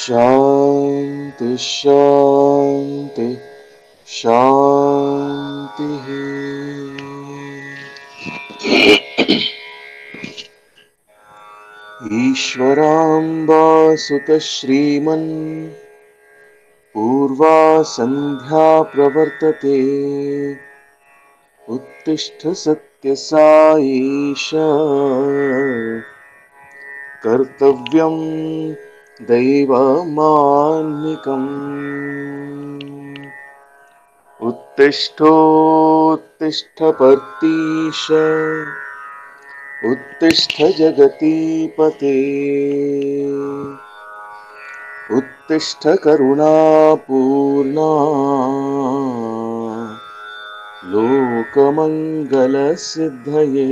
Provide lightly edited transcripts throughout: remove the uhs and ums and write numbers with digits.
शांति शांति शांति। ईश्वराम्बासुत श्रीमन् पूर्वा संध्या प्रवर्तते उत्तिष्ठ सत्यसाईश कर्तव्यं दैवमान्निकम्। उत्तिष्ठोत्तिष्ठ पर्तीश उत्तिष्ठ जगतीपते उत्तिष्ठ करुणापूर्णा लोकमङ्गलसिद्धये।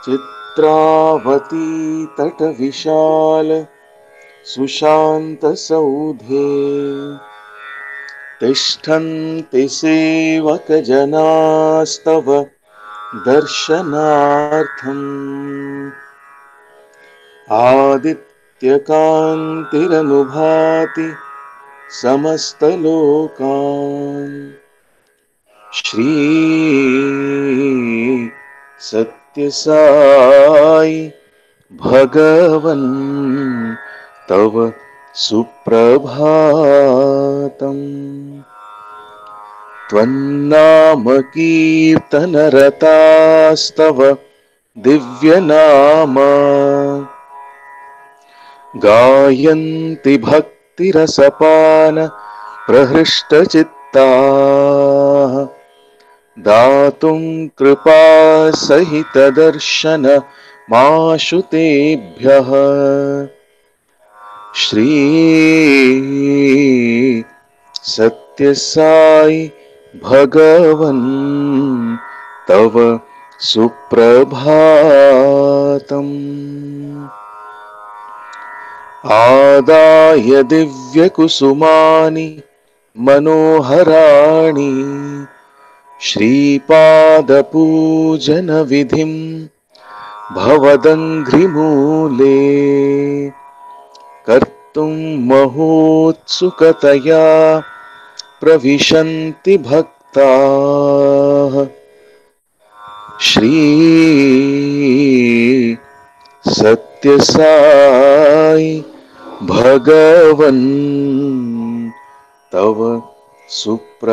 चित्रावती तटविशाल सुशान्तसौधे तिष्ठन्ति सेवकजनास्तव दर्शनार्थम्। आदित्यकान्तिरनुभाति समस्तलोकान्। श्री सत्यसाई भगवन् तव सुप्रभातम्। त्वन्नाम कीर्तनरतास्तव दिव्यनाम गायन्ति भक्तिरसपान प्रहृष्टचित्ताः। दातुं कृपा सहित दर्शन माशु तेभ्यः। श्री सत्यसाई भगवन् तव सुप्रभातम्। आदाय दिव्यकुसुमानि मनोहराणि श्रीपादपूजनविधिं भवदङ्घ्रिमूले कर्तुं महोत्सुकतया प्रविशन्ति भक्ताः। श्री सत्यसाई भगवन् तव सुप्रभातम्।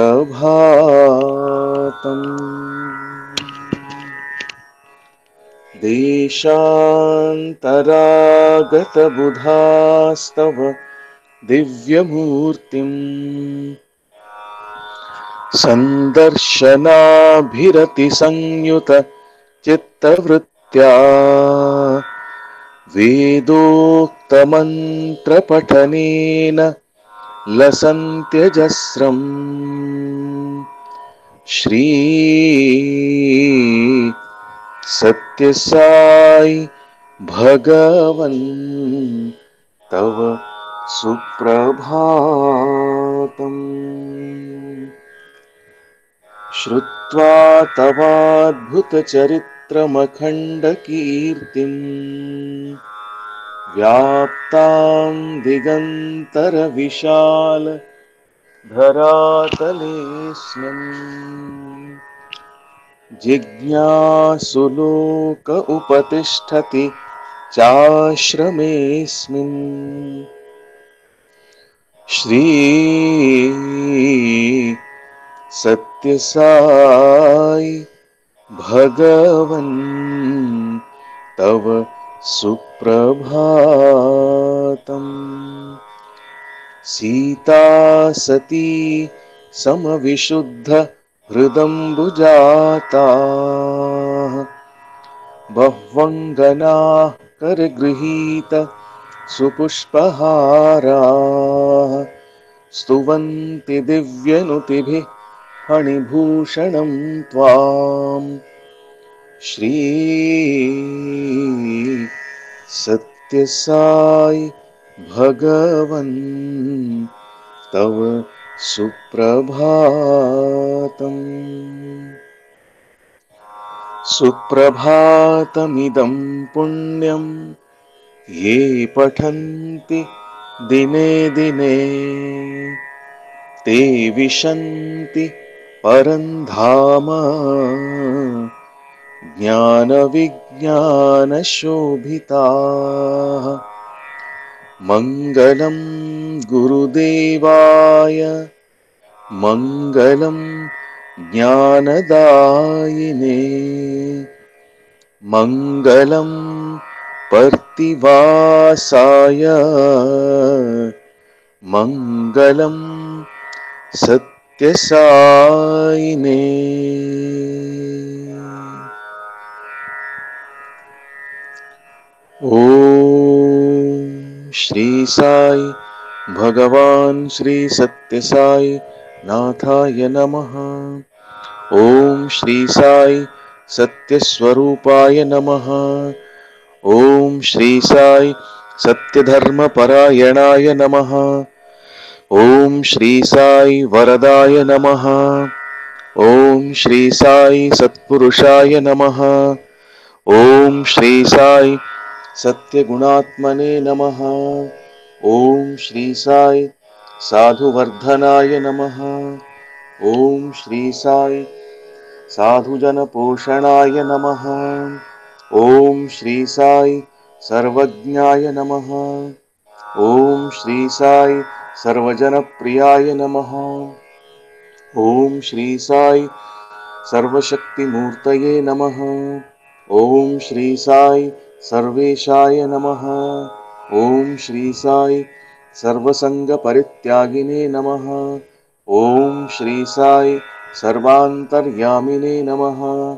देशान्तरागतबुधास्तव दिव्यमूर्तिम् सन्दर्शनाभिरतिसंयुत चित्तवृत्त्या वेदोक्तमन्त्रपठनेन लसन्त्यजस्रम्। श्री सत्यसाई भगवन् तव सुप्रभातम्। श्रुत्वा तवाद्भुतचरित्रमखण्डकीर्तिम् व्याप्तां दिगन्तरविशाल धरातलेऽस्मिन् जिज्ञासुलोक उपतिष्ठति चाश्रमेऽस्मिन्। श्री सत्यसाई भगवन् तव सुप्रभातम्। सीता सती समविशुद्ध हृदम्बुजाता बह्वङ्गनाः करगृहीत सुपुष्पहाराः स्तुवन्ति दिव्यनुतिभिः फणिभूषणं त्वाम्। श्री सत्यसाई भगवन् तव सुप्रभातम्। सुप्रभातमिदं पुण्यं ये पठन्ति दिने दिने ते विशन्ति परं धाम ज्ञानविज्ञानशोभिताः। मङ्गलं गुरुदेवाय मङ्गलं ज्ञानदायिने मङ्गलं पर्तिवासाय मङ्गलं सत्यसायिने। ओम श्री साई भगवान श्री सत्यसाई नाथाय नमः। ओम श्री साई सत्यस्वरूपाय नमः। ओम श्री साई सत्यधर्मपरायणाय नमः। ओम श्री साई वरदाय नमः। ओम श्री साई सत्पुरुषाय नमः। ओम श्री साई सत्यगुणात्मने नमः। ओम श्री साई साधुवर्धनाय नमः। ओम श्री साई साधुजनपोषणाय नमः। ओम श्री साई सर्वज्ञाय नमः। ओम श्री साई सर्वजनप्रियाय नमः। ओम श्री साई सर्वशक्तिमूर्तये नमः। ओम श्री साई सर्वेशाय नमः। ओम श्री साई सर्वसंगपरित्यागिने नमः। ओम श्री साई सर्वांतर्यामिने नमः।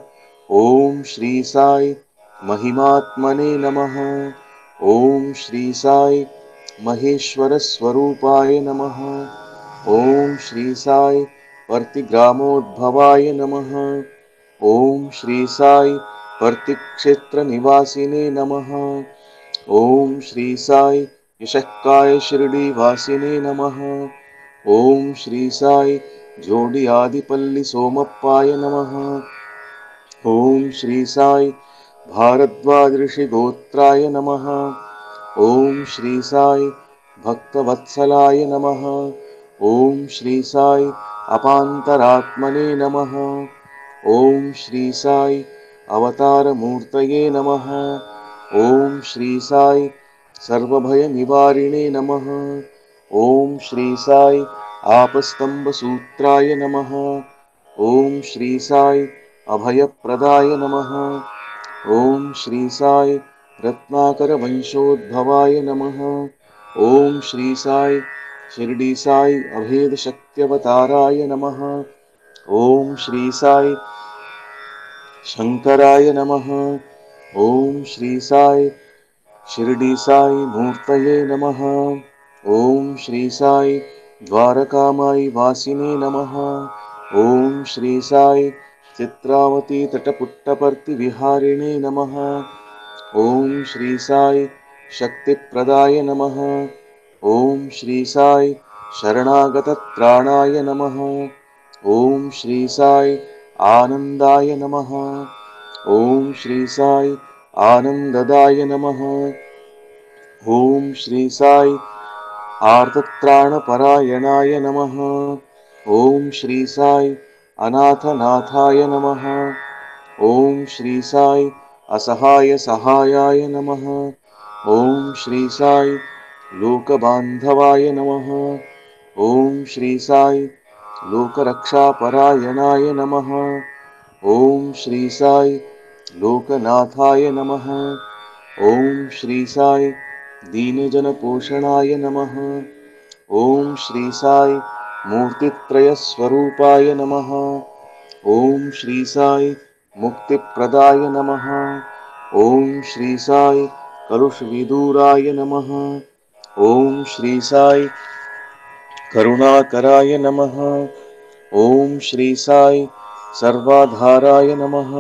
ओम श्री साई महिमात्मने नमः। ओम श्री साई महेश्वर स्वरूपाय नमः। ओम श्री साई वर्तिग्रामोद्भवाय नमः। ॐ श्री साई वर्तिक्षेत्रनिवासिने नमः। ॐ श्री साई यशक्काय शिरडीवासिने नमः। ॐ श्री साई जोडि आदिपल्ली सोमप्पाय नमः। ॐ श्री साई भारद्वाज ऋषि गोत्राय नमः। ॐ श्री साई भक्तवत्सलाय नमः। ॐ श्री साई अपान्तरात्मने नमः। ॐ श्री साई अवतारमूर्तये नमः। ॐ श्री साई सर्वभयनिवारिणे नमः। ॐ श्री साई आपस्तम्भसूत्राय नमः। ॐ श्री साई अभयप्रदाय नमः। ॐ श्री साई रत्नाकरवंशोद्भवाय नमः। ॐ श्री साई शिरडी साई अभेदशक्त्यवताराय नमः। ॐ श्री साई शंकराय नमः। ॐ श्री साई शिरडी साई मूर्तये नमः। ॐ श्री साई द्वारकामाई वासिने नमः। ॐ श्री साई चित्रावती तटपुट्टपर्ति विहारिणे नमः। ॐ श्री साई शक्तिप्रदाय नमः। ॐ श्री साई शरणागतत्राणाय नमः। ॐ श्री साई आनंदाय नमः। ॐ श्री साई आनंददाय नमः। ॐ श्री साई आर्तत्राणपरायणाय नमः। ॐ श्री साई अनाथनाथाय नमः। ॐ श्री साई असहाय सहायाय नमः। ॐ श्री साई लोकबांधवाय नमः। ॐ श्री साई लोकरक्षापरायणाय नमः। ॐ श्री साई लोकनाथाय नमः। ॐ श्री साई दीनजनपोषणाय नमः। ॐ श्री साई मूर्तित्रयस्वरूपाय नमः। ॐ श्री साई मुक्तिप्रदाय नमः। ॐ श्री साई कलुषविदूराय नमः। ॐ श्री साई करुणाकराय नमः। ॐ श्री साई सर्वाधाराय नमः।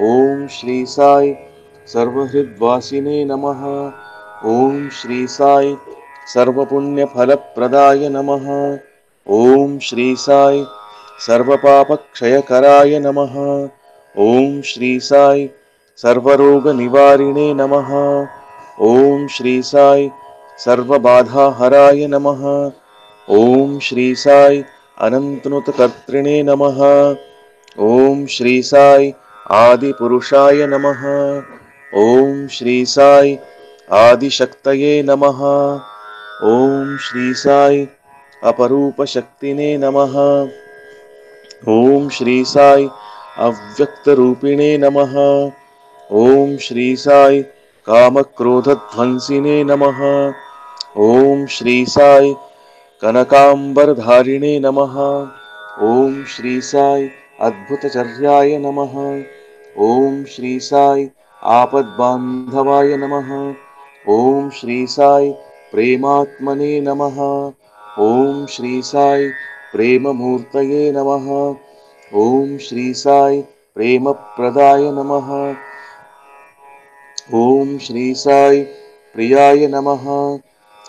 ॐ श्री साई सर्वहृद्वासिने नमः। ॐ श्री साई सर्वपुण्यफलप्रदाय नमः। ॐ श्री साई सर्वपापक्षयकराय नमः। ॐ श्री साई सर्वरोगनिवारिणे नमः। ॐ श्री साई सर्वबाधाहराय नमः। ॐ श्री साई अनंतनुतकर्त्रिणे नमः। ॐ श्री साई आदिपुरुषाय नमः। ॐ श्री साई आदिशक्तये नमः। ॐ श्री साई अपरूपशक्तिने नमः। ॐ श्री साई अव्यक्तरूपिणे नमः। ॐ श्री साई कामक्रोधध्वंसिने नमः। ॐ श्री साई कनकांबरधारिणे नमः। ॐ श्री साई अद्भुतचर्याय नमः। ॐ श्री साई आपद्बांधवाय नमः। ॐ श्री साई प्रेमात्मने नमः। ॐ श्री साई प्रेममूर्तये नमः। ॐ श्री साई प्रेमप्रदाय नमः। ॐ श्री साई प्रियाय नमः।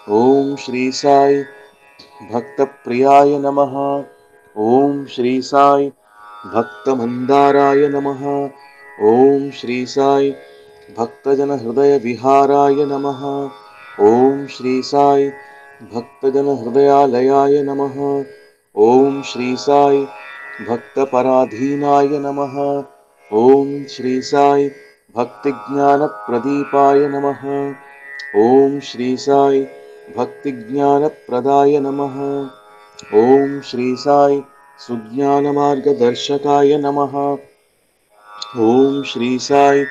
ॐ श्री साई भक्तप्रियाय नमः। ॐ श्री साई भक्तमंदाराय नमः। ॐ श्री साई भक्तजनहृदयविहाराय नमः। ॐ श्री साई भक्तजनहृदयालयाय नमः। ॐ श्री साई भक्तपराधीनाय नमः। ॐ श्री साई भक्तिज्ञानप्रदीपाय नमः। ॐ श्री साई भक्तिज्ञानप्रदाय नमः। ॐ श्री साई सुज्ञानमार्गदर्शकाय नमः। ॐ श्री साई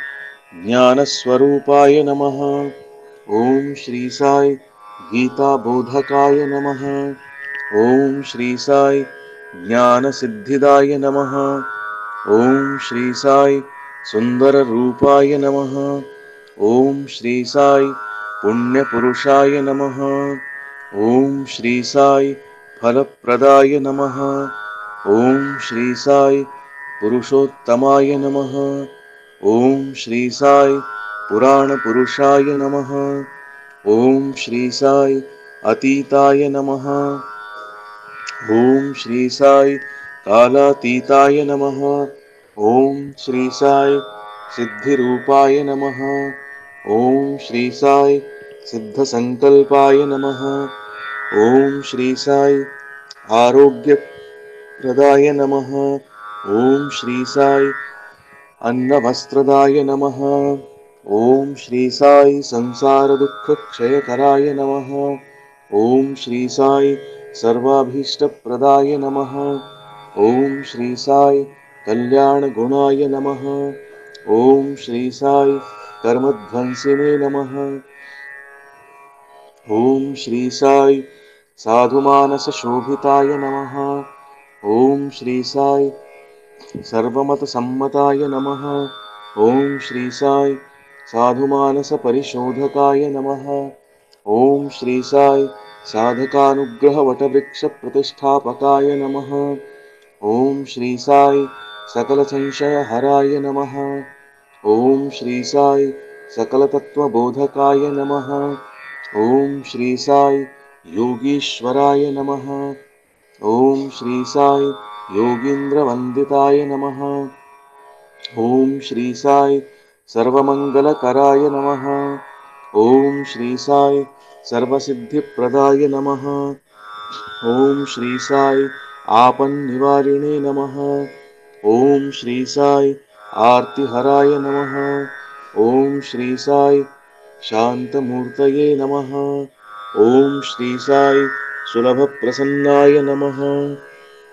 ज्ञानस्वरूपाय नमः। ॐ श्री साई गीताबोधकाय नमः। ॐ श्री साई ज्ञानसिद्धिदाय नमः। ॐ श्री साई सुंदररूपाय नमः। ॐ श्री साई पुण्यपुरुषाय नमः। ॐ श्री साई फलप्रदाय नमः। ओम श्री साई पुरुषोत्तमाय नमः। ओम श्री साई पुराण पुरुषाय नमः। ओम श्री साई अतीताय नमः। ओम श्री साई कालातीताय नमः। ओम श्री साई सिद्धिरूपाय नमः। ओम श्री साई सिद्धसंकल्पाय नमः। ओम श्री साई आरोग्यप्रदाय नमः। ओम श्री साई अन्नवस्त्रदाय नमः। ओम श्री साई संसार दुःख क्षयकराय नमः। ओम श्री साई सर्वाभीष्टप्रदाय नमः। ओम श्री साई कल्याण गुणाय नमः। ओम श्री साई कर्मध्वंसिने नमः। ओम श्री साई साधुमानस शोभिताय नमः। ओम श्री साई सर्वमत सम्मताय नमः। ओम श्री साई साधुमानस परिशोधकाय नमः। ओम श्री साई साधकानुग्रह वटवृक्ष प्रतिष्ठापकाय नमः। ओम श्री साई सकल संशय हराय नमः। ओम श्री साई सकल तत्व बोधकाय नमः। ओम श्री साई योगीश्वराय नमः। ओम श्री साई योगींद्र वंदिताय नमः। ओम श्री साई सर्वमंगलकराय नमः। ओम श्री साई सर्वसिद्धिप्रदाय नमः। ओम श्री साई आपन्निवारिणे नमः। ओम श्री साई आर्तिहराय नमः। ओम श्री साई शांतमूर्तये नमः। ओम श्री साई सुलभप्रसन्नाय नमः।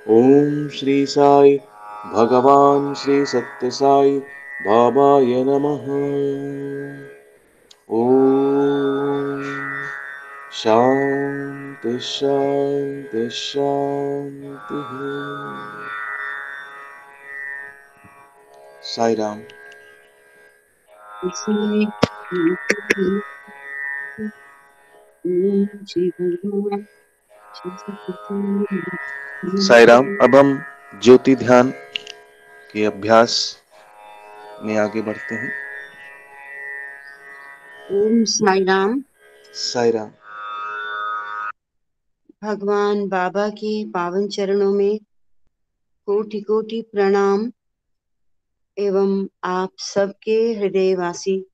ओम श्री साई भगवान श्री सत्यसाई बाबाय नमः। ओम शांति शांति शांति। साई राम। श्री भगवान श्री सत्यसाई साई राम। अब हम ज्योति ध्यान के अभ्यास में आगे बढ़ते हैं। ओम साई राम। साई राम। भगवान बाबा के पावन चरणों में कोटि कोटि प्रणाम एवं आप सबके हृदयवासी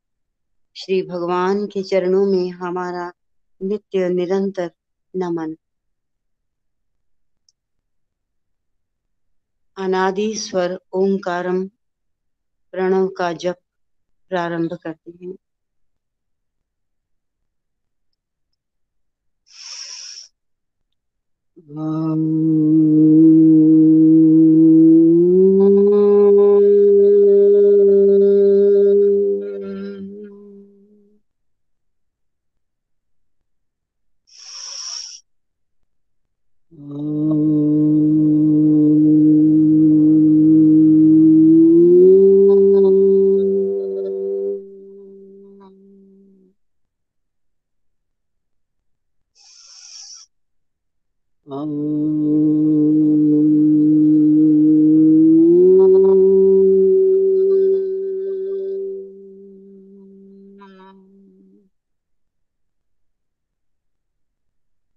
श्री भगवान के चरणों में हमारा नित्य निरंतर नमन। अनादि स्वर ओंकारम प्रणव का जप प्रारंभ करते हैं।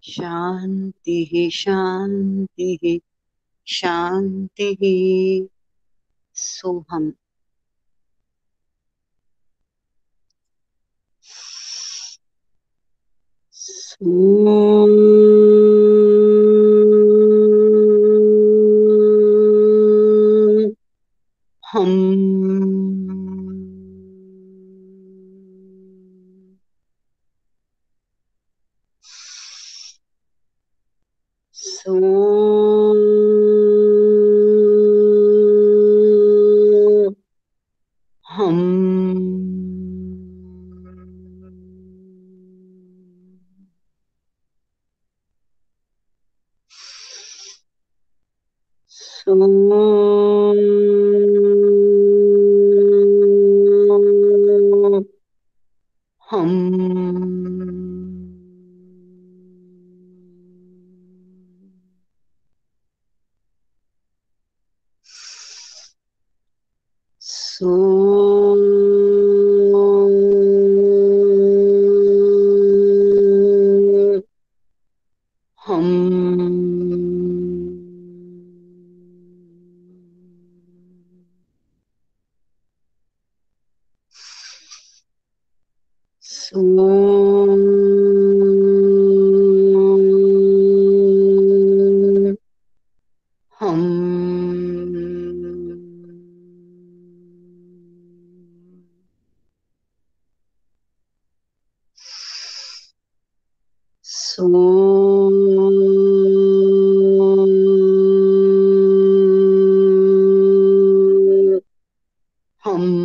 शांति शांति शांति सोहम। हम हम सो हम सो हम सो हम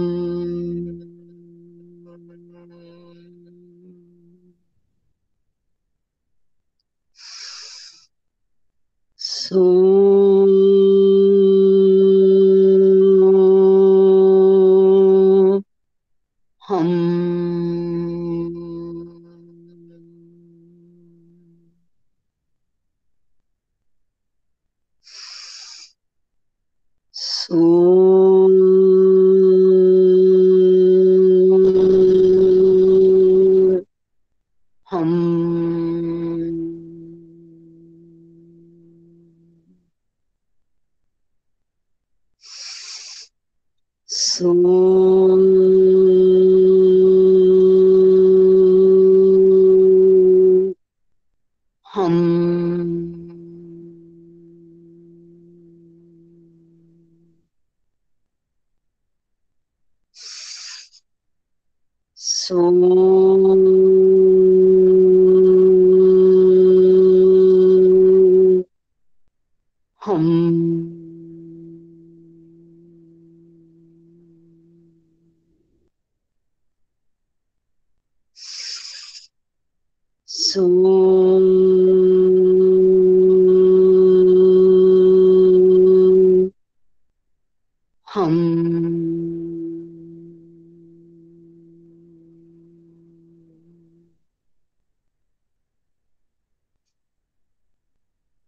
सो हम सो हम सो हम सो हम सो हम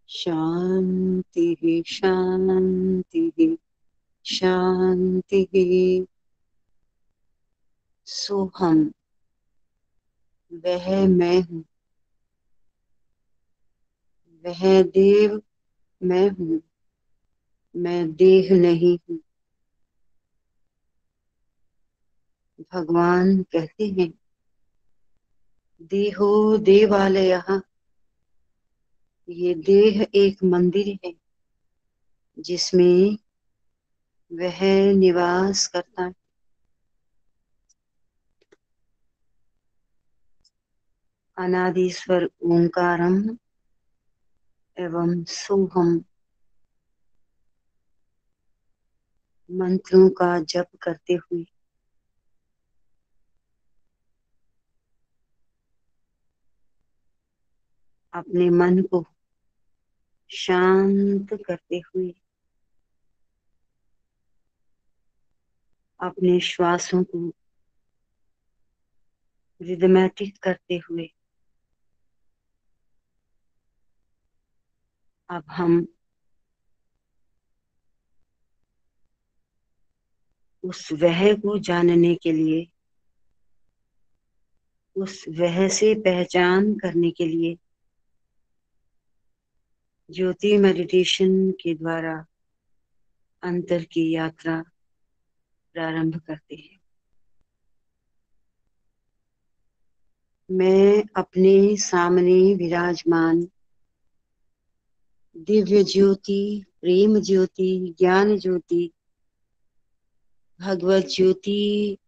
शांति शांति शांति। सोहम, वह मैं हूँ, वह देव मैं हूँ, मैं देह नहीं हूँ। भगवान कहते हैं देहो देवालयः, ये देह एक मंदिर है जिसमें वह निवास करता है। अनादिस्वर ओंकारम एवं सोहम मंत्रों का जप करते हुए अपने मन को शांत करते हुए अपने श्वासों को रिदमैटिक करते हुए अब हम उस वह को जानने के लिए, उस वह से पहचान करने के लिए ज्योति मेडिटेशन के द्वारा अंतर की यात्रा प्रारंभ करते हैं। मैं अपने सामने विराजमान दिव्य ज्योति, प्रेम ज्योति, ज्ञान ज्योति, भगवत ज्योति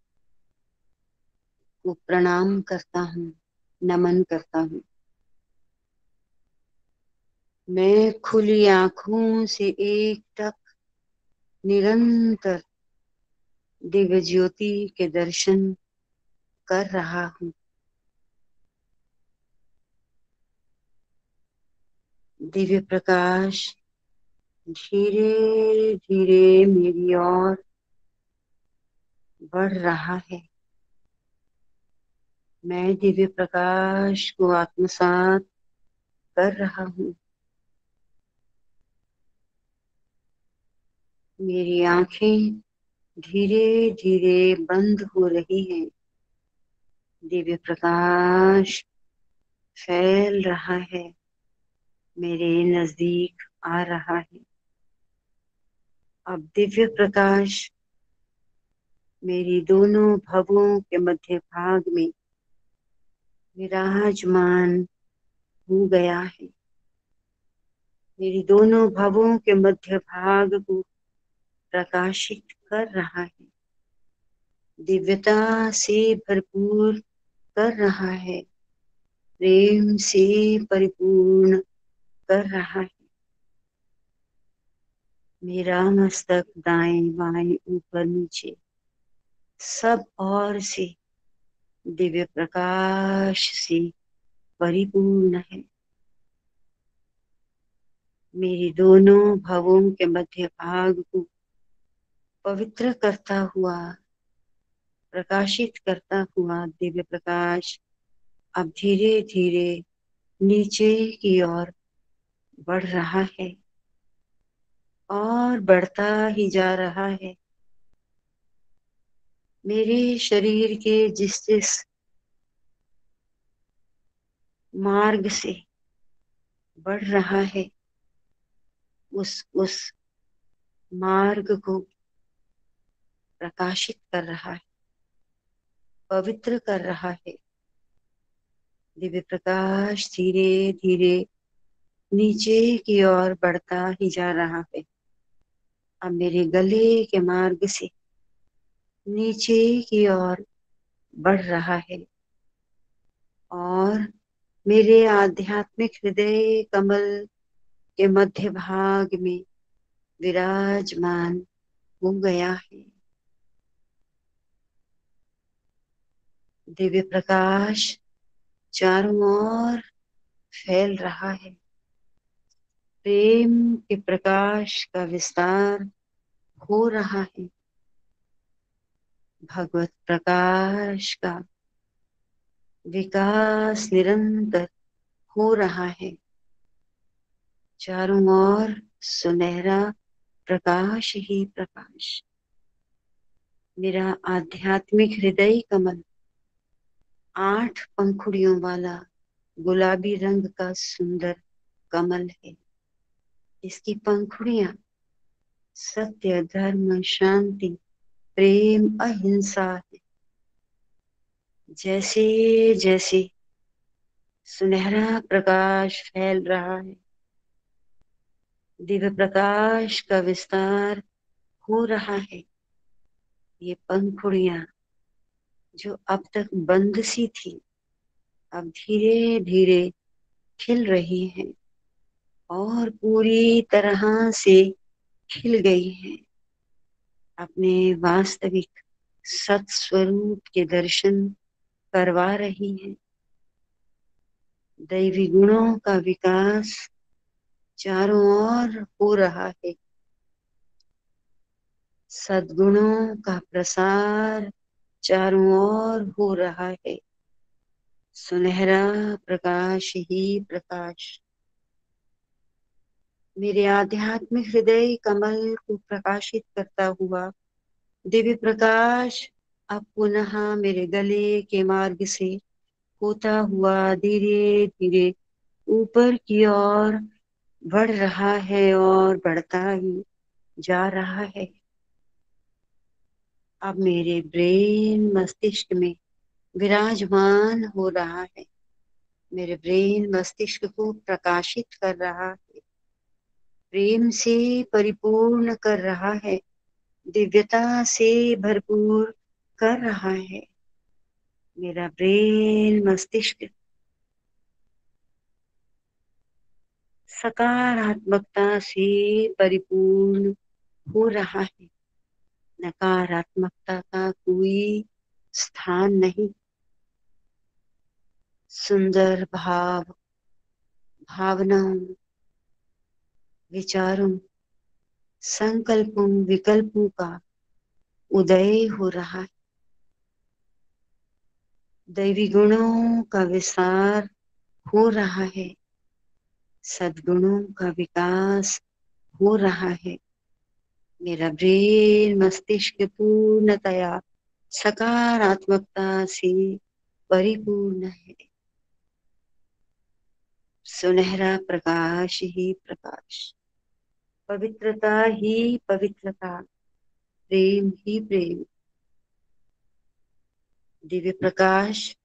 को प्रणाम करता हूँ, नमन करता हूँ। मैं खुली आंखों से एकटक निरंतर दिव्य ज्योति के दर्शन कर रहा हूँ। दिव्य प्रकाश धीरे धीरे मेरी ओर बढ़ रहा है। मैं दिव्य प्रकाश को आत्मसात कर रहा हूँ। मेरी आंखें धीरे धीरे बंद हो रही है। दिव्य प्रकाश फैल रहा है, मेरे नजदीक आ रहा है। अब दिव्य प्रकाश मेरी दोनों भवों के मध्य भाग में विराजमान हो गया है। मेरी दोनों भवों के मध्य भाग को प्रकाशित कर रहा है, दिव्यता से भरपूर कर रहा है, प्रेम से परिपूर्ण कर रहा है। मेरा मस्तक दाएं बाएं ऊपर नीचे सब ओर से दिव्य प्रकाश से परिपूर्ण है। मेरी दोनों भवों के मध्य भाग को पवित्र करता हुआ, प्रकाशित करता हुआ दिव्य प्रकाश अब धीरे धीरे नीचे की ओर बढ़ रहा है और बढ़ता ही जा रहा है। मेरे शरीर के जिस जिस मार्ग से बढ़ रहा है, उस मार्ग को प्रकाशित कर रहा है, पवित्र कर रहा है। दिव्य प्रकाश धीरे धीरे नीचे की ओर बढ़ता ही जा रहा है। अब मेरे गले के मार्ग से नीचे की ओर बढ़ रहा है और मेरे आध्यात्मिक हृदय कमल के मध्य भाग में विराजमान हो गया है। दिव्य प्रकाश चारों ओर फैल रहा है। प्रेम के प्रकाश का विस्तार हो रहा है। भगवत प्रकाश का विकास निरंतर हो रहा है। चारों ओर सुनहरा प्रकाश ही प्रकाश। मेरा आध्यात्मिक हृदय कमल 8 पंखुड़ियों वाला गुलाबी रंग का सुंदर कमल है। इसकी पंखुड़ियां सत्य, धर्म, शांति, प्रेम, अहिंसा है। जैसे जैसे सुनहरा प्रकाश फैल रहा है, दिव्य प्रकाश का विस्तार हो रहा है। ये पंखुड़ियां जो अब तक बंद सी थी, अब धीरे धीरे खिल रही हैं और पूरी तरह से खिल गई हैं। अपने वास्तविक सत स्वरूप के दर्शन करवा रही हैं। दैवी गुणों का विकास चारों ओर हो रहा है। सद्गुणों का प्रसार चारों ओर हो रहा है। सुनहरा प्रकाश ही प्रकाश। मेरे आध्यात्मिक हृदय कमल को प्रकाशित करता हुआ दिव्य प्रकाश अब पुनः मेरे गले के मार्ग से होता हुआ धीरे धीरे ऊपर की ओर बढ़ रहा है और बढ़ता ही जा रहा है। अब मेरे ब्रेन मस्तिष्क में विराजमान हो रहा है। मेरे ब्रेन मस्तिष्क को प्रकाशित कर रहा है, प्रेम से परिपूर्ण कर रहा है, दिव्यता से भरपूर कर रहा है। मेरा ब्रेन मस्तिष्क सकारात्मकता से परिपूर्ण हो रहा है। नकारात्मकता का कोई स्थान नहीं। सुंदर भाव, भावनाओं, विचारों, संकल्पों, विकल्पों का उदय हो रहा है। दैवी गुणों का विस्तार हो रहा है। सद्गुणों का विकास हो रहा है। मेरा ब्रेन मस्तिष्क पूर्णतया सकारात्मकता से परिपूर्ण है। सुनहरा प्रकाश ही प्रकाश, पवित्रता ही पवित्रता, प्रेम ही प्रेम। दिव्य प्रकाश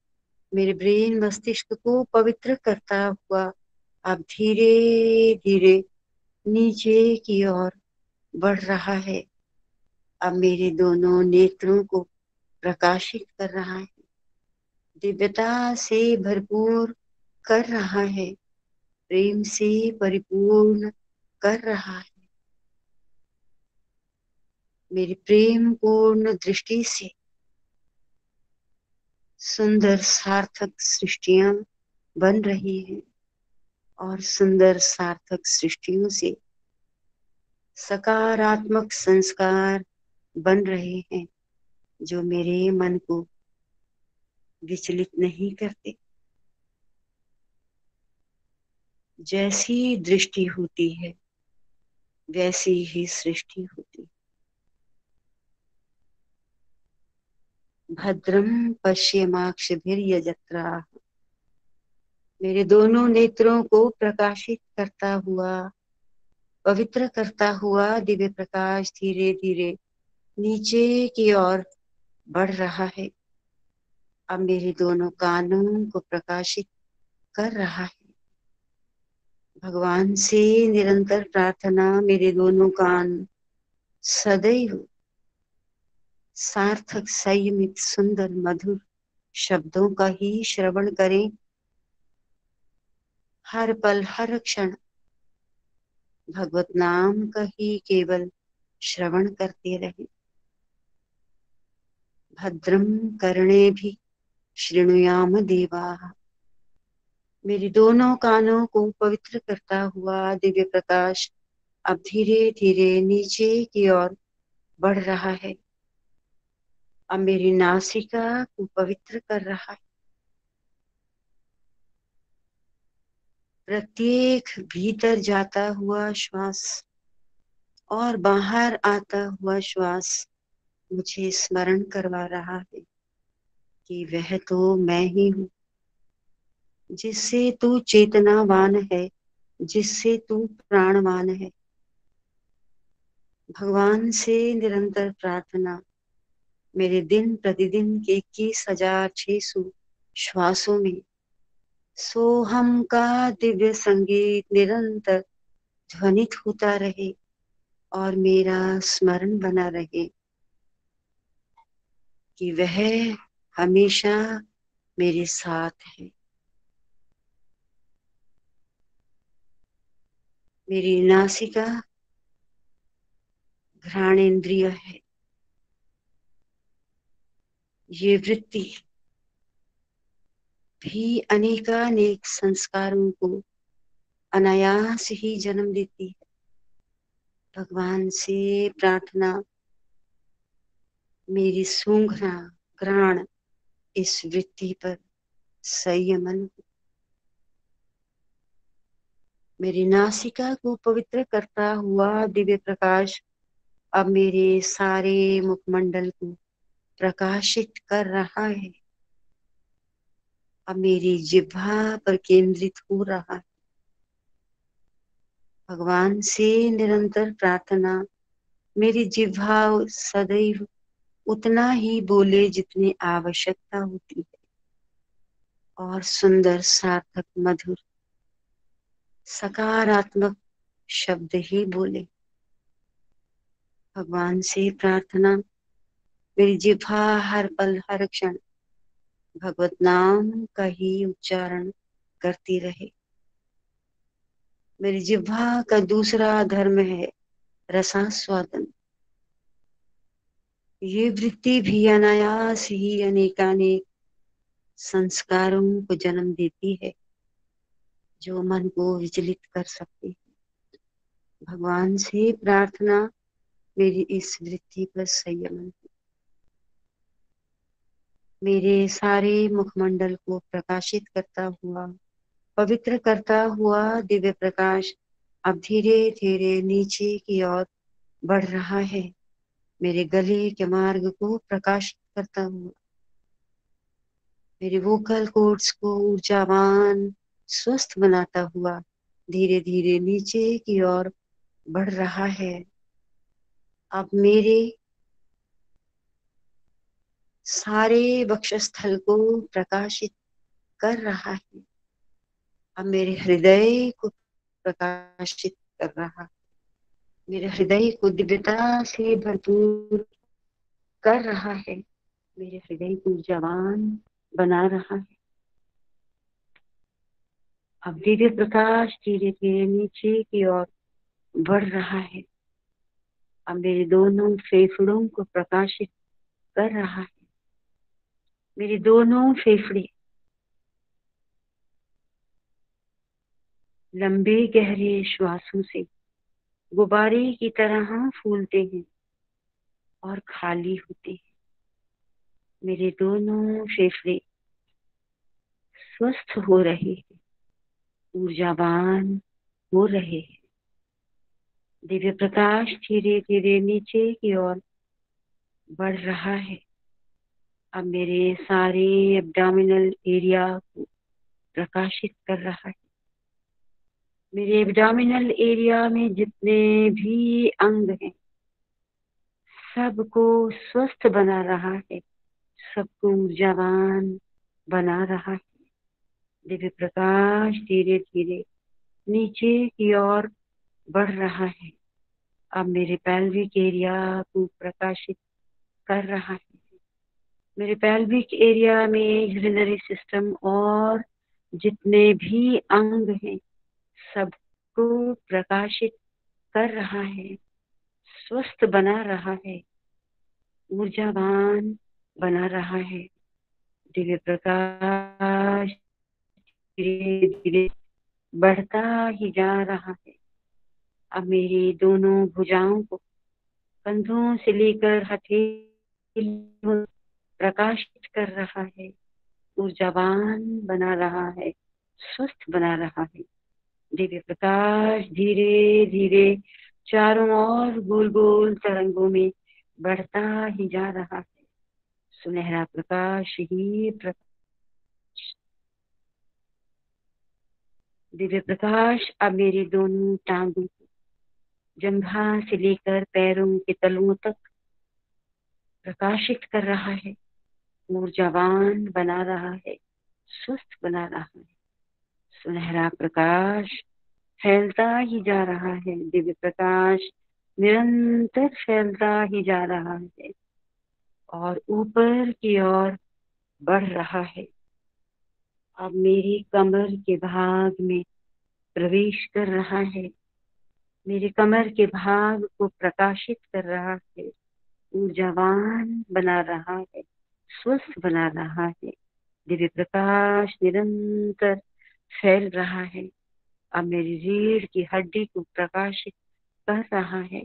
मेरे ब्रेन मस्तिष्क को पवित्र करता हुआ अब धीरे धीरे नीचे की ओर बढ़ रहा है। अब मेरे दोनों नेत्रों को प्रकाशित कर रहा है, दिव्यता से भरपूर कर रहा है, प्रेम से परिपूर्ण कर रहा है। मेरी प्रेम पूर्ण दृष्टि से सुंदर सार्थक सृष्टियां बन रही हैं और सुंदर सार्थक सृष्टियों से सकारात्मक संस्कार बन रहे हैं जो मेरे मन को विचलित नहीं करते। जैसी दृष्टि होती है वैसी ही सृष्टि होती है। भद्रम पश्येमाक्षभिर्यजत्रा, मेरे दोनों नेत्रों को प्रकाशित करता हुआ, पवित्र करता हुआ दिव्य प्रकाश धीरे धीरे नीचे की ओर बढ़ रहा है। अब मेरे दोनों कानों को प्रकाशित कर रहा है। भगवान से निरंतर प्रार्थना, मेरे दोनों कान सदैव सार्थक संयमित सुंदर मधुर शब्दों का ही श्रवण करें। हर पल हर क्षण भगवत नाम का ही केवल श्रवण करते रहे। भद्रम कर्णे भी शृणुयाम देवाः, मेरे दोनों कानों को पवित्र करता हुआ दिव्य प्रकाश अब धीरे धीरे नीचे की ओर बढ़ रहा है। अब मेरी नासिका को पवित्र कर रहा है। प्रत्येक भीतर जाता हुआ श्वास और बाहर आता हुआ श्वास मुझे स्मरण करवा रहा है कि वह तो मैं ही हूँ, जिससे तू चेतनावान है, जिससे तू प्राणवान है। भगवान से निरंतर प्रार्थना, मेरे दिन प्रतिदिन के 21,600 श्वासों में सोहम का दिव्य संगीत निरंतर ध्वनित होता रहे और मेरा स्मरण बना रहे कि वह हमेशा मेरे साथ है। मेरी नासिका घ्राणेन्द्रिय है। ये वृत्ति भी अनेकानेक संस्कारों को अनायास ही जन्म देती है। भगवान से प्रार्थना, मेरी सूंघना घ्राण इस वृत्ति पर संयमन, मेरी नासिका को पवित्र करता हुआ दिव्य प्रकाश अब मेरे सारे मुखमंडल को प्रकाशित कर रहा है। अब मेरी जिह्वा पर केंद्रित हो रहा है। भगवान से निरंतर प्रार्थना, मेरी जिह्वा सदैव उतना ही बोले जितनी आवश्यकता होती है और सुंदर सार्थक मधुर सकारात्मक शब्द ही बोले। भगवान से प्रार्थना, मेरी जिह्वा हर पल हर क्षण भगवत नाम का ही उच्चारण करती रहे। मेरी जिह्वा का दूसरा धर्म है रसास्वादन। ये वृत्ति भी अनायास ही अनेकानेक संस्कारों को जन्म देती है जो मन को विचलित कर सकते हैं। भगवान से प्रार्थना, मेरी इस वृत्ति पर संयमन, मेरे सारे मुखमंडल को प्रकाशित करता हुआ, पवित्र करता हुआ दिव्य प्रकाश अब धीरे धीरे नीचे की ओर बढ़ रहा है, मेरे गले के मार्ग को प्रकाशित करता हुआ, मेरे वोकल कोर्ड्स को ऊर्जावान स्वस्थ बनाता हुआ धीरे धीरे नीचे की ओर बढ़ रहा है। अब मेरे सारे वक्षस्थल को प्रकाशित कर रहा है। अब मेरे हृदय को प्रकाशित कर रहा है, मेरे हृदय को दिव्यता से भरपूर कर रहा है, मेरे हृदय को ऊर्जावान बना रहा है। अब दिव्य प्रकाश धीरे धीरे नीचे की ओर बढ़ रहा है। अब मेरे दोनों फेफड़ों को प्रकाशित कर रहा है। मेरे दोनों फेफड़े लंबे गहरे श्वासों से गुब्बारे की तरह फूलते हैं और खाली होते हैं। मेरे दोनों फेफड़े स्वस्थ हो रहे हैं, ऊर्जावान हो रहे हैं। दिव्य प्रकाश धीरे धीरे नीचे की ओर बढ़ रहा है। अब मेरे सारे एब्डोमिनल एरिया को प्रकाशित कर रहा है। मेरे एब्डोमिनल एरिया में जितने भी अंग हैं सबको स्वस्थ बना रहा है, सबको ऊर्जावान बना रहा है। दिव्य प्रकाश धीरे धीरे नीचे की ओर बढ़ रहा है। अब मेरे पेल्विक एरिया को प्रकाशित कर रहा है। मेरे पेल्विक एरिया में यूरिनरी सिस्टम और जितने भी अंग हैं सबको प्रकाशित कर रहा है, स्वस्थ बना रहा है, ऊर्जावान बना रहा है। दिव्य प्रकाश धीरे धीरे बढ़ता ही जा रहा है। अब मेरी दोनों भुजाओं को कंधों से लेकर हथेलियों प्रकाशित कर रहा है, ऊर्जावान बना रहा है, स्वस्थ बना रहा है। दिव्य प्रकाश धीरे धीरे चारों ओर गोल गोल तरंगों में बढ़ता ही जा रहा है। सुनहरा प्रकाश ही प्रकाश। दिव्य प्रकाश अब मेरी दोनों टांगों को जंघा से लेकर पैरों के तलुओं तक प्रकाशित कर रहा है, ऊर्जावान बना रहा है, स्वस्थ बना रहा है। सुनहरा प्रकाश फैलता ही जा रहा है। दिव्य प्रकाश निरंतर फैलता ही जा रहा है और ऊपर की ओर बढ़ रहा है। अब मेरी कमर के भाग में प्रवेश कर रहा है, मेरे कमर के भाग को प्रकाशित कर रहा है, ऊर्जावान बना रहा है, स्वस्थ बना रहा है। दिव्य प्रकाश निरंतर फैल रहा है। अब मेरी रीढ़ की हड्डी को प्रकाशित कर रहा है,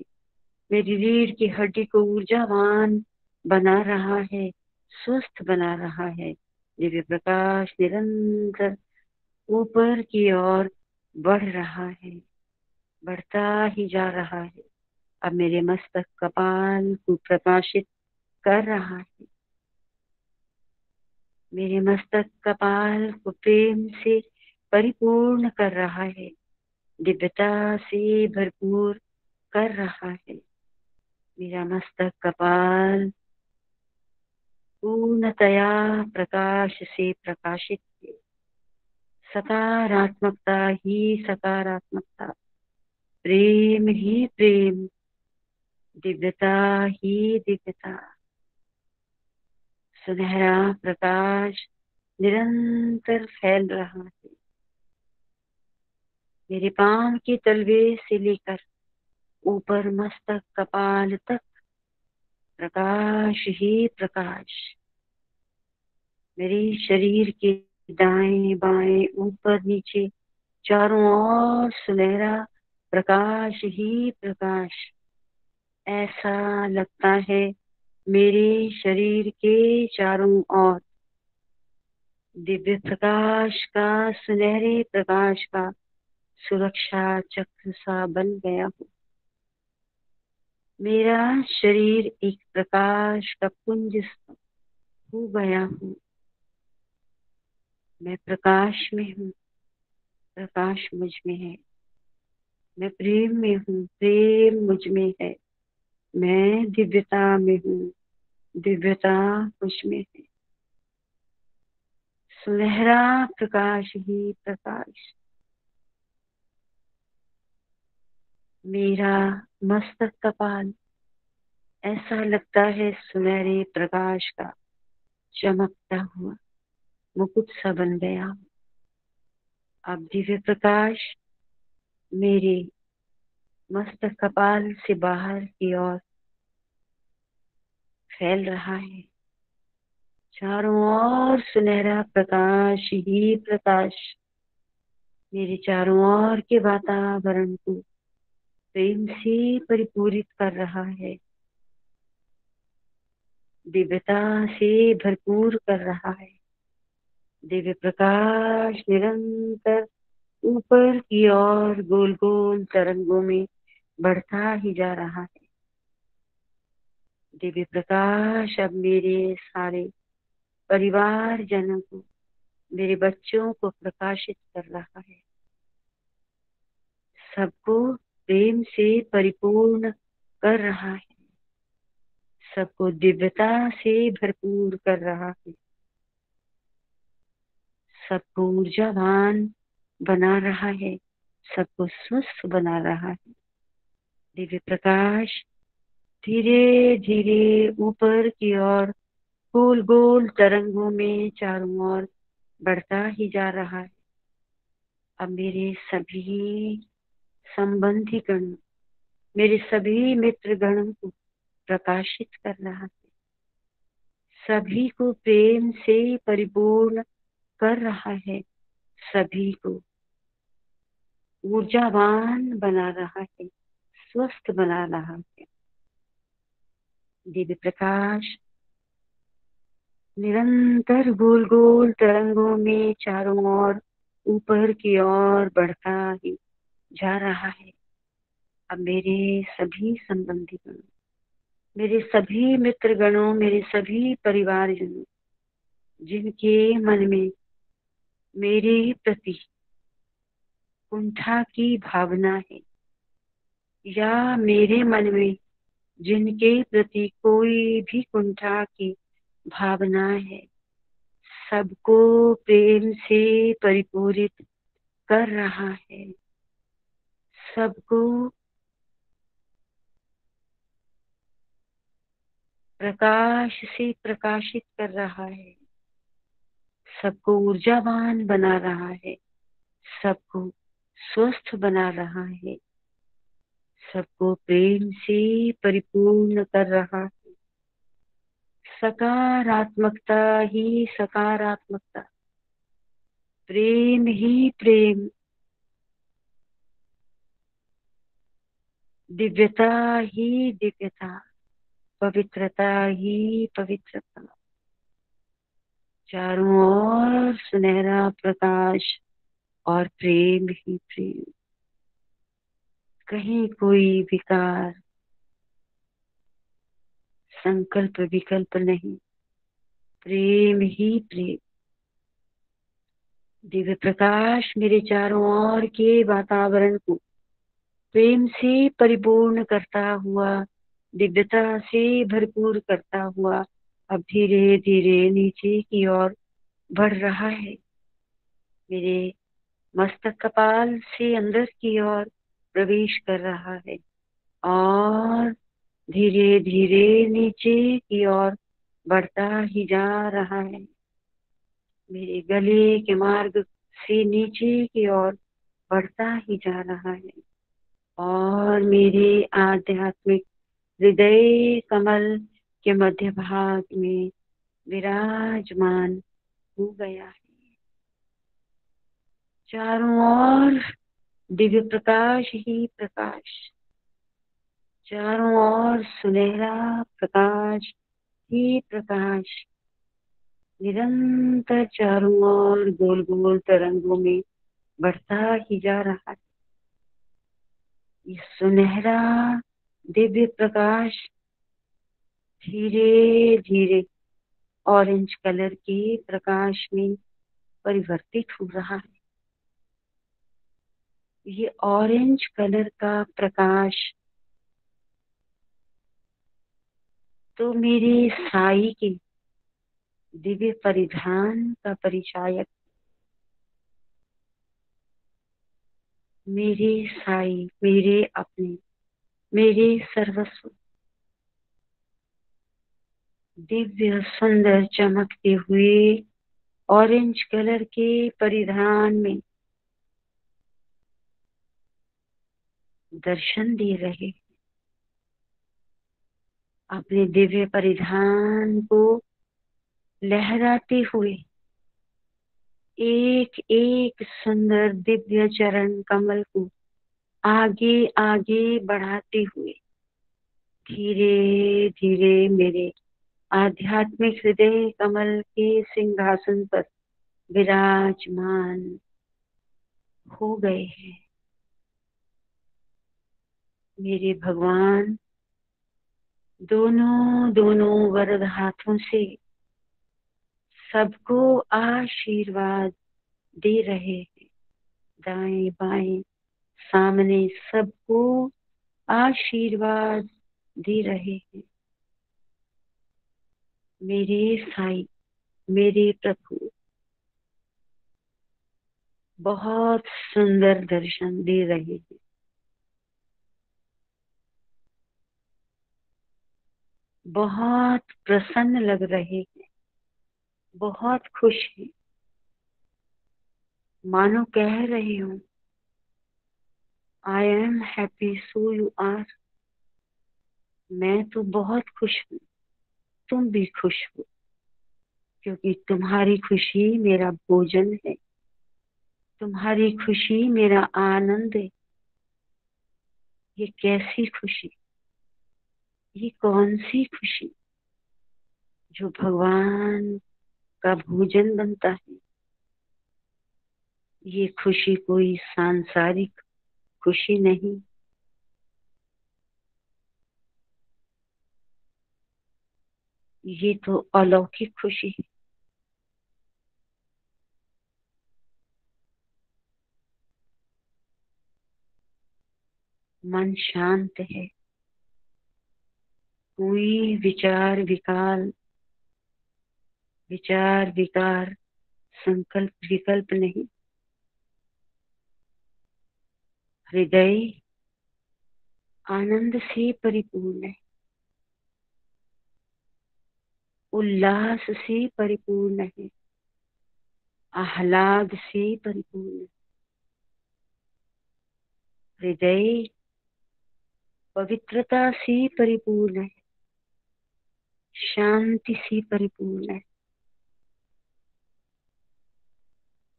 मेरी रीढ़ की हड्डी को ऊर्जावान बना रहा है, स्वस्थ बना रहा है। दिव्य प्रकाश निरंतर ऊपर की ओर बढ़ रहा है, बढ़ता ही जा रहा है। अब मेरे मस्तक कपाल को प्रकाशित कर रहा है, मेरे मस्तक कपाल को प्रेम से परिपूर्ण कर रहा है, दिव्यता से भरपूर कर रहा है। मेरा मस्तक कपाल पूर्णतया प्रकाश से प्रकाशित है। सकारात्मकता ही सकारात्मकता, प्रेम ही प्रेम, दिव्यता ही दिव्यता। सुनहरा प्रकाश निरंतर फैल रहा है। मेरे पांव के तलवे से लेकर ऊपर मस्तक कपाल तक प्रकाश ही प्रकाश। मेरे शरीर के दाएं बाएं ऊपर नीचे चारों ओर सुनहरा प्रकाश ही प्रकाश। ऐसा लगता है मेरे शरीर के चारों ओर दिव्य प्रकाश का, सुनहरे प्रकाश का सुरक्षा चक्र सा बन गया हो। मेरा शरीर एक प्रकाश का पुंज हो गया हूँ। मैं प्रकाश में हूँ, प्रकाश मुझ में है। मैं प्रेम में हूँ, प्रेम मुझ में है। मैं दिव्यता में हूँ, दिव्यता मुझ में है। सुनहरा प्रकाश ही प्रकाश। मेरा मस्तक कपाल ऐसा लगता है सुनहरे प्रकाश का चमकता हुआ मुकुट सा बन गया। अब दिव्य प्रकाश मेरे मस्तक कपाल से बाहर की ओर फैल रहा है। चारों ओर सुनहरा प्रकाश ही प्रकाश मेरे चारों ओर के वातावरण को प्रेम से परिपूरित कर रहा है, दिव्यता से भरपूर कर रहा है। दिव्य प्रकाश निरंतर ऊपर की ओर गोल गोल तरंगों में बढ़ता ही जा रहा है। दिव्य प्रकाश अब मेरे सारे परिवार जनों को, मेरे बच्चों को प्रकाशित कर रहा है। सबको प्रेम से परिपूर्ण कर रहा है, सबको दिव्यता से भरपूर कर रहा है, सबको ऊर्जावान बना रहा है, सबको स्वस्थ बना रहा है। दिव्य प्रकाश धीरे धीरे ऊपर की ओर गोल गोल तरंगों में चारों ओर बढ़ता ही जा रहा है। अब मेरे सभी संबंधी गण, मेरे सभी मित्र गणों को प्रकाशित कर रहा है, सभी को प्रेम से परिपूर्ण कर रहा है, सभी को ऊर्जावान बना रहा है, स्वस्थ बना रहा है। दिव्य प्रकाश निरंतर गोल गोल तरंगों में चारों ओर ऊपर की ओर बढ़ता ही जा रहा है। अब मेरे सभी संबंधी गणों, मेरे सभी मित्र गणों, मेरे सभी परिवारजनों, जिनके मन में मेरे प्रति कुंठा की भावना है या मेरे मन में जिनके प्रति कोई भी कुंठा की भावना है, सबको प्रेम से परिपूरित कर रहा है, सबको प्रकाश से प्रकाशित कर रहा है, सबको ऊर्जावान बना रहा है, सबको स्वस्थ बना रहा है, सबको प्रेम से परिपूर्ण कर रहा है। सकारात्मकता ही सकारात्मकता, प्रेम ही प्रेम, दिव्यता ही दिव्यता, पवित्रता ही पवित्रता। चारों ओर सुनहरा प्रकाश और प्रेम ही प्रेम। कहीं कोई विकार, संकल्प विकल्प नहीं, प्रेम ही प्रेम। दिव्य प्रकाश मेरे चारों ओर के वातावरण को प्रेम से परिपूर्ण करता हुआ, दिव्यता से भरपूर करता हुआ अब धीरे धीरे नीचे की ओर बढ़ रहा है। मेरे मस्तक कपाल से अंदर की ओर प्रवेश कर रहा है और धीरे धीरे नीचे की ओर बढ़ता ही जा रहा है। मेरे गले के मार्ग से नीचे की ओर बढ़ता ही जा रहा है और मेरे आध्यात्मिक हृदय कमल के मध्य भाग में विराजमान हो गया है। चारों ओर दिव्य प्रकाश ही प्रकाश, चारों ओर सुनहरा प्रकाश ही प्रकाश निरंतर चारों ओर गोल गोल तरंगों में बढ़ता ही जा रहा है। ये सुनहरा दिव्य प्रकाश धीरे धीरे ऑरेंज कलर के प्रकाश में परिवर्तित हो रहा है। ये ऑरेंज कलर का प्रकाश तो मेरे साई के दिव्य परिधान का परिचायक, मेरे साई, मेरे अपने, मेरे सर्वस्व, दिव्य सुंदर चमकते हुए ऑरेंज कलर के परिधान में दर्शन दे रहे। अपने दिव्य परिधान को लहराते हुए एक एक सुंदर दिव्य चरण कमल को आगे आगे बढ़ाते हुए धीरे धीरे मेरे आध्यात्मिक हृदय कमल के सिंहासन पर विराजमान हो गए हैं। मेरे भगवान दोनों दोनों वरद हाथों से सबको आशीर्वाद दे रहे हैं। दाएं बाएं सामने सबको आशीर्वाद दे रहे हैं। मेरे साईं, मेरे प्रभु बहुत सुंदर दर्शन दे रहे हैं। बहुत प्रसन्न लग रहे हैं, बहुत खुश हैं। मानो कह रहे हो, I am happy so you are. मैं तो बहुत खुश हूँ, तुम भी खुश हो, क्योंकि तुम्हारी खुशी मेरा भोजन है, तुम्हारी खुशी मेरा आनंद है। ये कैसी खुशी, ये कौन सी खुशी जो भगवान का भोजन बनता है। ये खुशी कोई सांसारिक खुशी नहीं, ये तो अलौकिक खुशी है। मन शांत है, कोई विचार विकार संकल्प विकल्प नहीं। हृदय आनंद से परिपूर्ण है, उल्लास से परिपूर्ण है, आह्लाद से परिपूर्ण है। हृदय पवित्रता से परिपूर्ण है, शांति से परिपूर्ण है,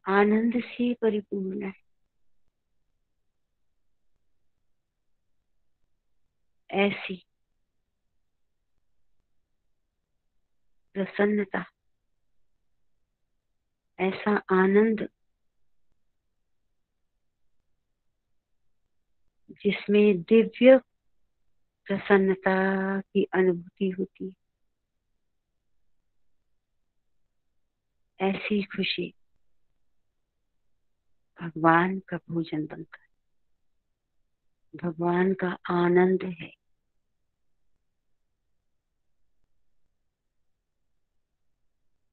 आनंद से परिपूर्ण है। ऐसी प्रसन्नता, ऐसा आनंद जिसमें दिव्य प्रसन्नता की अनुभूति होती है, ऐसी खुशी भगवान का भोजन बनता है, भगवान का आनंद है।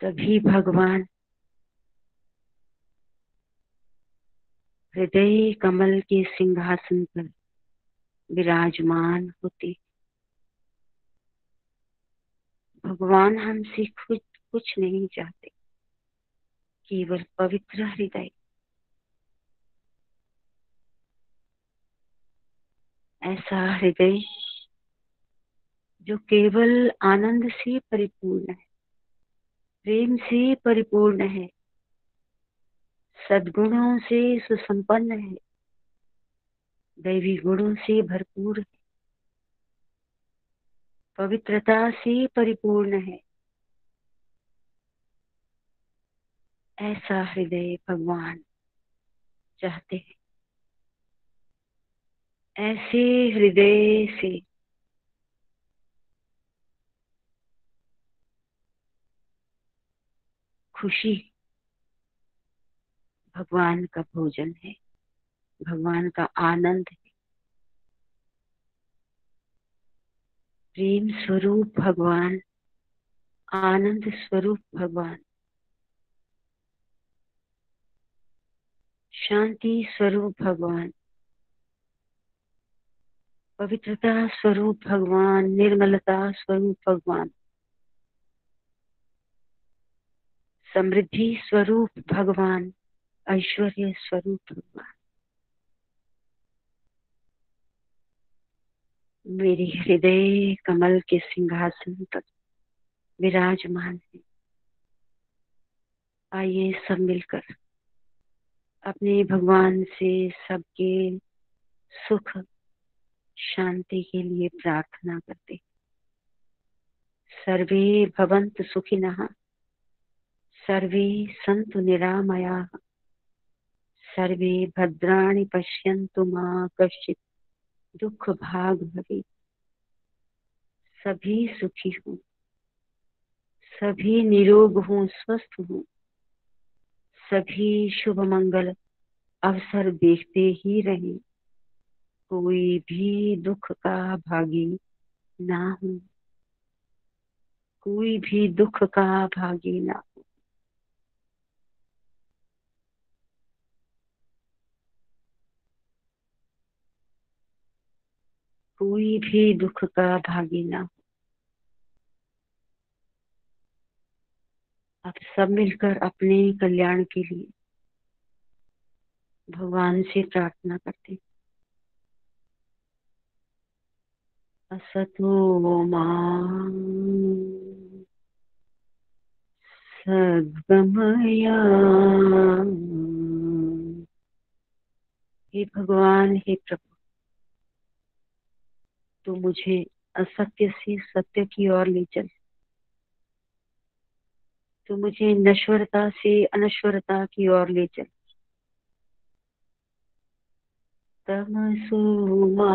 तभी भगवान हृदय कमल के सिंहासन पर विराजमान होते। भगवान हमसे खुद कुछ नहीं चाहते, केवल पवित्र हृदय। ऐसा हृदय जो केवल आनंद से परिपूर्ण है, प्रेम से परिपूर्ण है, सद्गुणों से सुसंपन्न है, दैवी गुणों से भरपूर है, पवित्रता से परिपूर्ण है। ऐसा हृदय भगवान चाहते हैं। ऐसे हृदय से खुशी भगवान का भोजन है, भगवान का आनंद है। प्रेम स्वरूप भगवान, आनंद स्वरूप भगवान, शांति स्वरूप भगवान, पवित्रता स्वरूप भगवान, निर्मलता स्वरूप भगवान, समृद्धि स्वरूप भगवान, ऐश्वर्य स्वरूप भगवान मेरे हृदय कमल के सिंहासन पर विराजमान है। आइए सब मिलकर अपने भगवान से सबके सुख शांति के लिए प्रार्थना करते हैं। सर्वे भवन्तु सुखिनः, सर्वे सन्तु निरामयाः, सर्वे भद्राणि पश्यन्तु मा कश्चित् दुख भाग भवेत्। सभी सुखी हों, सभी निरोग हों, स्वस्थ हों, सभी शुभ मंगल अवसर देखते ही रहें, कोई भी दुख का भागी ना हो, कोई भी दुख का भागी ना हो। कोई भी दुख का भागी ना हो। आप सब मिलकर अपने कल्याण के लिए भगवान से प्रार्थना करते हैं। असतो मा सद्गमया। हे भगवान, हे प्रभु, तो मुझे असत्य से सत्य की ओर ले चल, तो मुझे नश्वरता से अनश्वरता की ओर ले चल। तमसो मा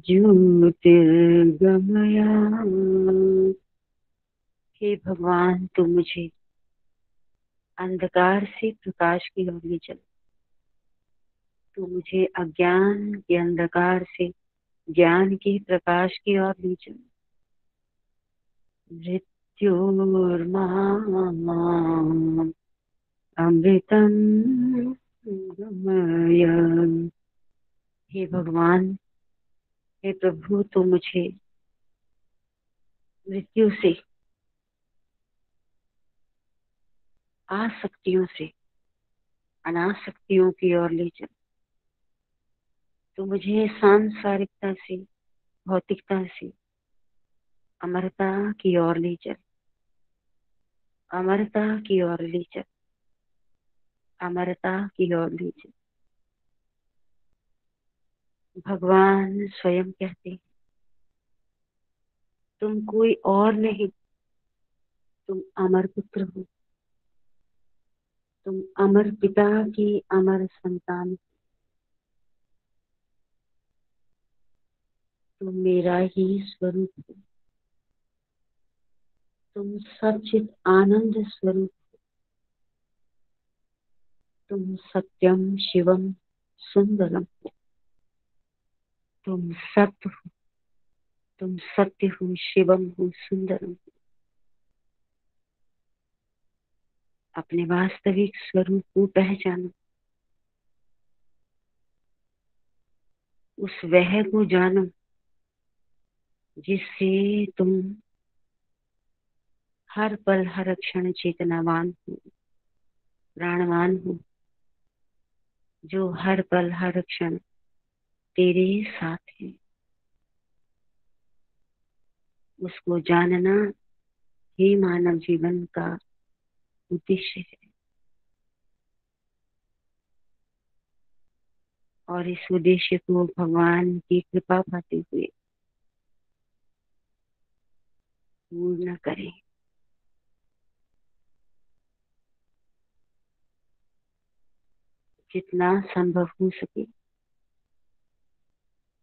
ज्योतिर्गमया। हे भगवान, तो मुझे अंधकार से प्रकाश की ओर ले चल, तो मुझे अज्ञान के अंधकार से ज्ञान के प्रकाश की ओर ले चल। मृत्योर्मा अमृतम गमय। हे भगवान, हे प्रभु, तो मुझे मृत्यु से, आसक्तियों से अनासक्तियों की ओर ले चल, तो मुझे सांसारिकता से, भौतिकता से अमरता की ओर ले चल, अमरता की ओर ले चल, अमरता की ओर ले चल। भगवान स्वयं कहते हैं, तुम कोई और नहीं, तुम अमर पुत्र हो, तुम अमर पिता की अमर संतान हो, तुम मेरा ही स्वरूप हो, तुम सच्चित आनंद स्वरूप, तुम सत्यम शिवम सुंदरम, तुम सत्य हो, तुम सत्य हो, शिवम हो, सुंदरम। अपने वास्तविक स्वरूप को पहचानो, उस वह को जानो जिससे तुम हर पल हर क्षण चेतनावान हो, प्राणवान हो, जो हर पल हर क्षण तेरे साथ है। उसको जानना ही मानव जीवन का उद्देश्य है, और इस उद्देश्य को भगवान की कृपा पाते हुए पूर्ण करें। जितना संभव हो सके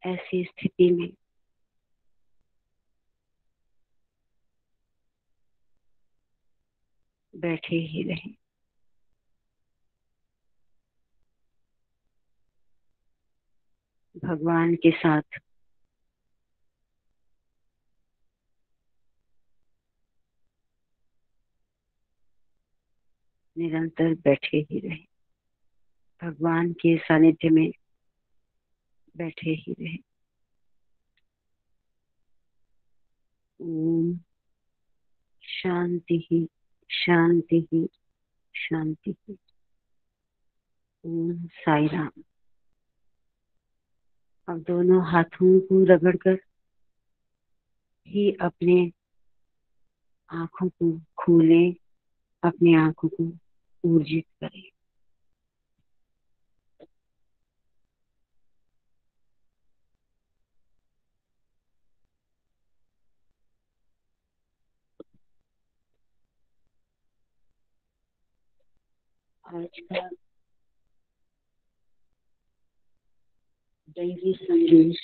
ऐसी स्थिति में, बैठे ही रहें। भगवान के साथ निरंतर बैठे ही रहें। भगवान के सानिध्य में बैठे ही रहें। ओम शांति ही शांति ही शांति ही। ओम साई राम। अब दोनों हाथों को रगड़कर ही अपने आंखों को खोलें, अपनी आंखों को ऊर्जित करें। आज का दैवी संदेश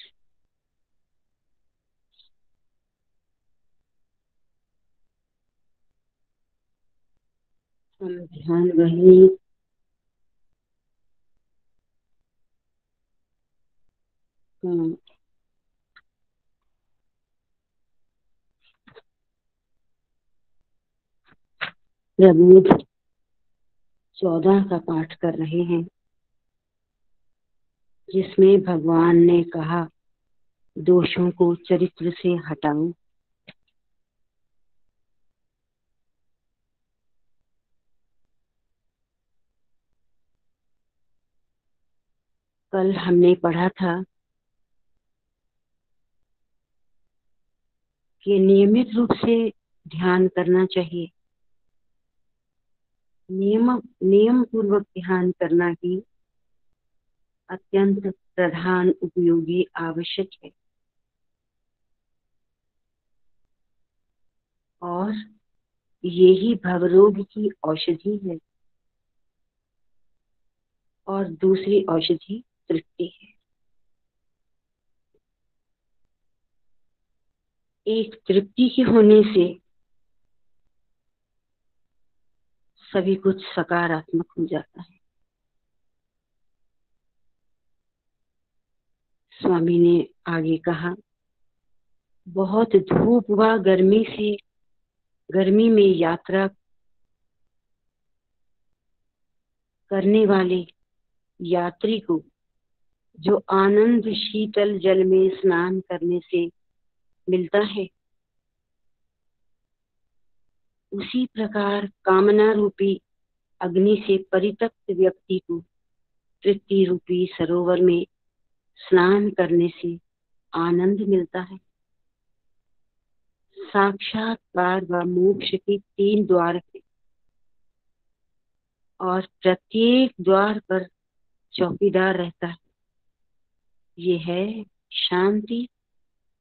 हम ध्यान वही प्रबोध 14 का पाठ कर रहे हैं, जिसमें भगवान ने कहा दोषों को चरित्र से हटाओ। कल हमने पढ़ा था कि नियमित रूप से ध्यान करना चाहिए। नियम पूर्वक ध्यान करना ही अत्यंत प्रधान, उपयोगी, आवश्यक है। और यही भवरोग की औषधि है। और दूसरी औषधि तृप्ति है। एक तृप्ति के होने से सभी कुछ सकारात्मक हो जाता है। स्वामी ने आगे कहा, बहुत धूप व गर्मी में यात्रा करने वाले यात्री को जो आनंद शीतल जल में स्नान करने से मिलता है, उसी प्रकार कामना रूपी अग्नि से परितप्त व्यक्ति को तृप्ति रूपी सरोवर में स्नान करने से आनंद मिलता है। साक्षात्कार व मोक्ष के 3 द्वार हैं और प्रत्येक द्वार पर चौकीदार रहता है। ये है शांति,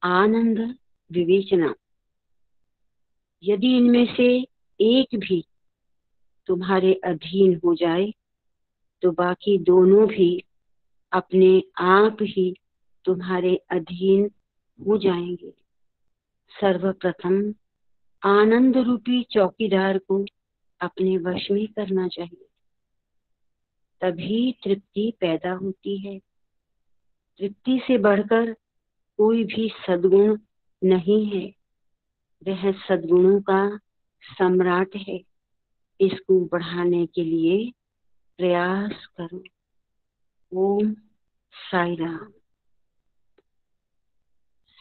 आनंद, विवेचना। यदि इनमें से एक भी तुम्हारे अधीन हो जाए तो बाकी दोनों भी अपने आप ही तुम्हारे अधीन हो जाएंगे। सर्वप्रथम आनंद रूपी चौकीदार को अपने वश में करना चाहिए, तभी तृप्ति पैदा होती है। तृप्ति से बढ़कर कोई भी सद्गुण नहीं है। वह सद्गुणों का सम्राट है। इसको बढ़ाने के लिए प्रयास करो। ओम साई राम।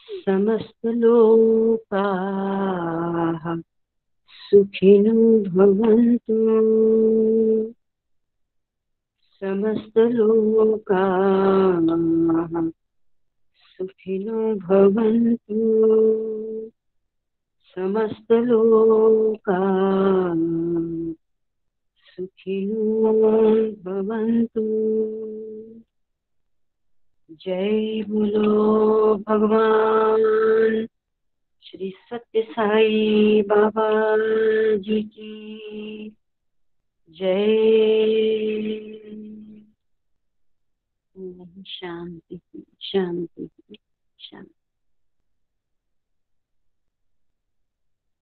समस्त लोकाः सुखिनो भवन्तु। समस्त लोकाः सुखिनो भवन्तु। समस्त लोकाः सुखिनो भवन्तु। जय बोलो भगवान श्री सत्य साई बाबा जी की जय। शांति शांति शांति।